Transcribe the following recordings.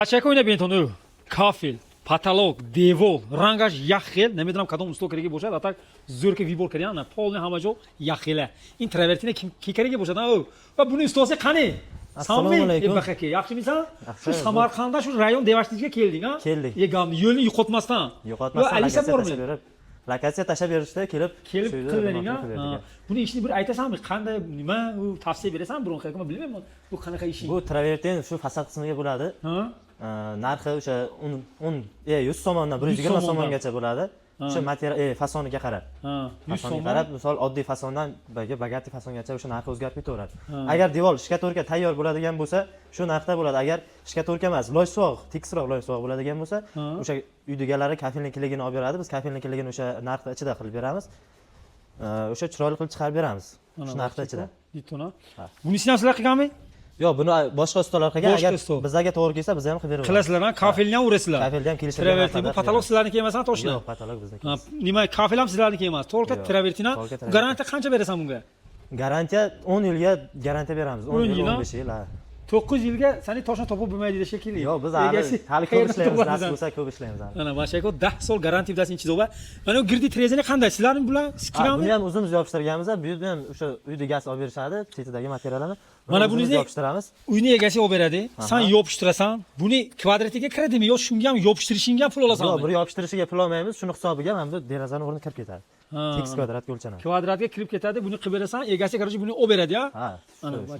Чекай o'ynab bentonu, kafel, потолок, devor, rangaj yaxhel, nemidiram kadom usto keragi boshad, atak zo'r ke vibor karayan, polni hamma jo yaxhela. In travertine ki keragi boshad, o. Va buni ustosi qani? Assalomu alaykum. Baxaka, yaxshimisan? Shu Samarqandda shu rayon devashtiga kelding, ha? Keldik. Yegamni yo'lni yo'qotmasdan. Yo'qotmasdan Alisa bormi? Lokatsiya tashab berishdi, kelib qildining, ha? Buni ishni bir aytasanmi? Qanday, nima u tavsiya berasanmi biron qilib? Bilmayman. Bu qanaqa ish? Bu travertin shu fasad qismiga bo'ladi. Ha? Narxi o'sha 100 so'mdan 120 so'mgacha bo'ladi. O'sha material fasoniga qarab. Ha, 100 so'm. qarab, misol oddiy fasondan bagati fasongacha o'sha narxi o'zgarib ketaveradi. Agar devor shkatorka tayyor bo'ladigan bo'lsa, shu narxda bo'ladi. Agar shkatorka emas, loysog', tekisroq loysog' bo'ladigan bo'lsa, o'sha uydagilar kafilnikiligini olib beradi. Biz kafilnikiligini o'sha narxda ichida qilib beramiz. O'sha chiroyli qilib chiqarib beramiz. Shu narxda ichida. Ditona. Bunisini ham sizlar qilganmi? Yo'q, buni boshqa ustalar qilgan. Agar bizlarga to'g'ri kelsa, biz ham qilib beramiz. Qilasizlar, kafelni ham urasizlar. Kafelni ham kelishib beramiz. Bu patolog sizlarniki emasmi, to'shni? Yo'q, patolog bizniki. Nima, kafel ham sizlarniki emas. To'g'ri, travertina. Garantiya qancha berasan bunga? Garantiya 10 yilga garantiya beramiz. 10 yil, 15 yil. 9 yilga seni toshni topib bo'lmaydi desa shekilli. Yo'q, biz hali ko'p ishlaymiz, nasib bo'lsa ko'p ishlaymiz. Mana bashaka 10 so'l garantiya bilan ichida. Mana bu girdi trezini qanday? Sizlarning bilan skirami? Buni ham o'zimiz yopishtirganmiz. Bu yerda ham o'sha uyda gaz olib berishadi, chetidagi materiallarni. Mana buni yopishtiramiz. Uyni egasi olib beradi. Sen yopishtirasan. Buni kvadratiga kiradimi yo shunga ham yopishtirishingga ham pul olasanmi? Yo'q, buni yopishtirishiga pul olmaymiz. Shuni hisobiga mana bu derazani o'rni kirib ketadi. Tekis kvadratga o'lchanadi. Kvadratga kirib ketadi, buni qilib berasan, egasi qarshi buni olib beradi, ha? Ha.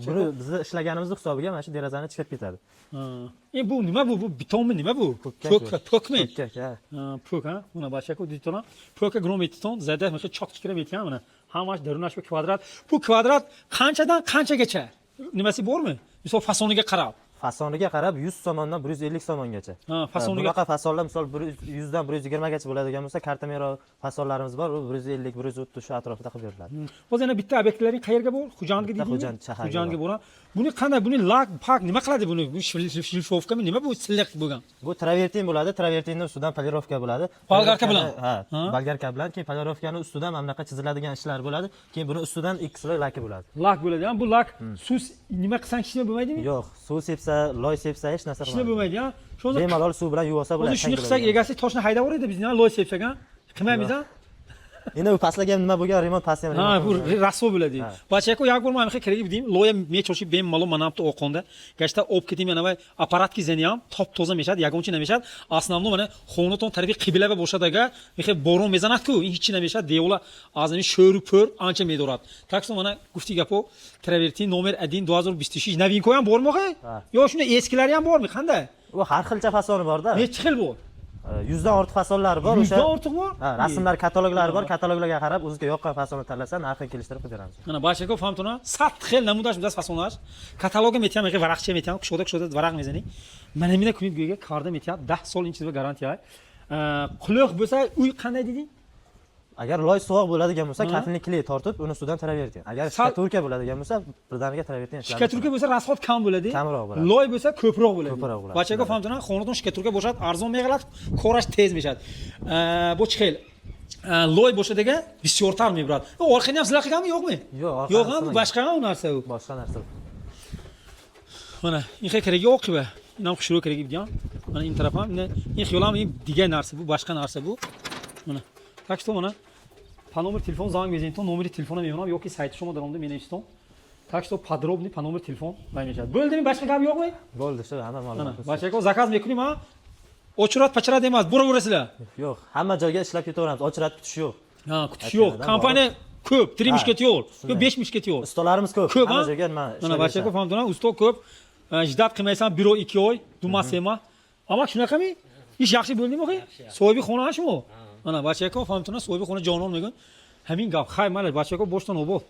Buni bizni ishlaganimiz hisobiga mana shu derazani chiqib ketadi. Bu nima bu? Bu betonmi, nima bu? Pokmi? Pok, ha? Mana bashaka ditona. Pok grometon, zada mesela chotki kirib ketgan mana. Hamma darunash bu kvadrat. Bu kvadrat qanchadan qanchagacha? Nimasi bormi? Misol fasoniga qarab. Fasoniga qarab 100 so'mdan 150 so'mgacha. Ha, fasoniga. Bunaqa fasonlar misol 100 dan 120 gacha bo'ladigan bo'lsa, kartamero fasonlarimiz bor. U 150, 130 shu atrofida qilib beriladi. O'zi yana bitta obyektlaring qayerga bor? Xo'jandga deydingmi? Xo'jandga bor. Buni qanday? Buni lak, pak nima qiladi buni? Bu shilfovkami? Nima bu silliq bo'lgan? Bu travertin bo'ladi. Travertinning ustidan polirovka bo'ladi. Bolgarka bilan. Ha, bolgarka bilan keyin polirovkani ustidan mana bunaqa chiziladigan ishlar bo'ladi. Keyin buni ustidan X-ray laki bo'ladi. Lak bo'ladi. Bu lak suv nima qilsang hech nima bo'lmaydimi? Yo'q, suv sepsa, loy sepsa hech narsa qilmaydi. Hech nima bo'lmaydi, ha? Shunda bemalol suv bilan yuvasa bo'ladi. O'zi shuni qilsak, egasi toshni haydaveradi bizni, loy sepsak, ha? Qilmaymiz, ha? Endi u pastlagan nima bo'lgan remont pastga remont. Ha, bu rasvo bo'ladi. Bachako yak bo'lmay mi kerak deyim. Loya mechoshi bemalol manapto o'qonda. Gashta olib ketim yana va apparat kizani ham top toza meshad, yagonchi nemeshad. Основно mana xonaton tarafi qiblaba bo'shadaga, mexe boron mezanat-ku, hech nemeshad, devola azami sho'ru pur ancha medorat. Tak so mana gufti gapo travertin nomer 1 2026 novinko ham bormi, ha? Yo shuni eskilari ham bormi? Qanday? U har xilcha fasoni bor-da. Necha xil bor? 100 dan ortiq fasonlar bor. 100 dan ortiq bor? Ha, rasmlar, kataloglari bor. Kataloglarga qarab o'ziga yoqqan fasonni tanlasa, narxini kelishtirib qo'yib beramiz. Mana bashako famtona 100 xil namudash bizas fasonlar. Katalogga metyam, varaqcha metyam, kushoda varaq mezaning. Mana meni kunib go'yga karda metyam 10 so'l inchida garantiya. Quloq bo'lsa, uy qanday deding? Agar loy sovuq bo'ladigan bo'lsa, kafilnikli tortib, uni ustidan travertin. Agar shkaturka bo'ladigan bo'lsa, birdaniga travertin ishlaydi. Shkaturka bo'lsa rasxod kam bo'ladi. Kamroq bo'ladi. Loy bo'lsa ko'proq bo'ladi. Ko'proq bo'ladi. Bachaka famtona xonadon shkaturka bo'shad, arzon me'g'alat, ko'rash tez meshad. Bu chixel. Loy bo'shadaga bisyortar mebrad. Orqani ham sizlar qilganmi, yo'qmi? Yo'q, yo'q, bu boshqa narsa u. Boshqa narsa. Mana, inxa kerak yo'q qiba. Inam xushro kerak deyman. Mana in taraf ham, in xiyolam degan narsa bu, boshqa narsa bu. Mana. Tak что mana по номеру телефона звонок безин, то номери телефона меонам, yoki sayti shoma daramda menavishdim. Так что подробный по номеру телефон баймешад. Bo'ldimi, boshqa gap yo'qmi? Bo'ldi, shu hamma ma'lumot. Bashaka zakaz mekunим, ha? Ochirat pachirat emas, boraverasizlar. Yo'q, hamma joyga ishlab ketaveramiz. Ochirat kutish yo'q. Ha, kutish yo'q. Kompaniya ko'p, 3 mishket yo'q, yo 5 mishket yo'q. Ustalarimiz ko'p. Hamma joyga nima ishlaydi. Mana bashaka famdona, usto ko'p. Jiddat qilmaysan 1-2 oy, dumasema. Ammo shunaqami? Ish yaxshi bo'ldimi, xo'y? So'ybi xona shumi? Mana bashaka famdona so'ybi xona jonon megun. همین گپ خیلی مال بچه کو بوشتن و بود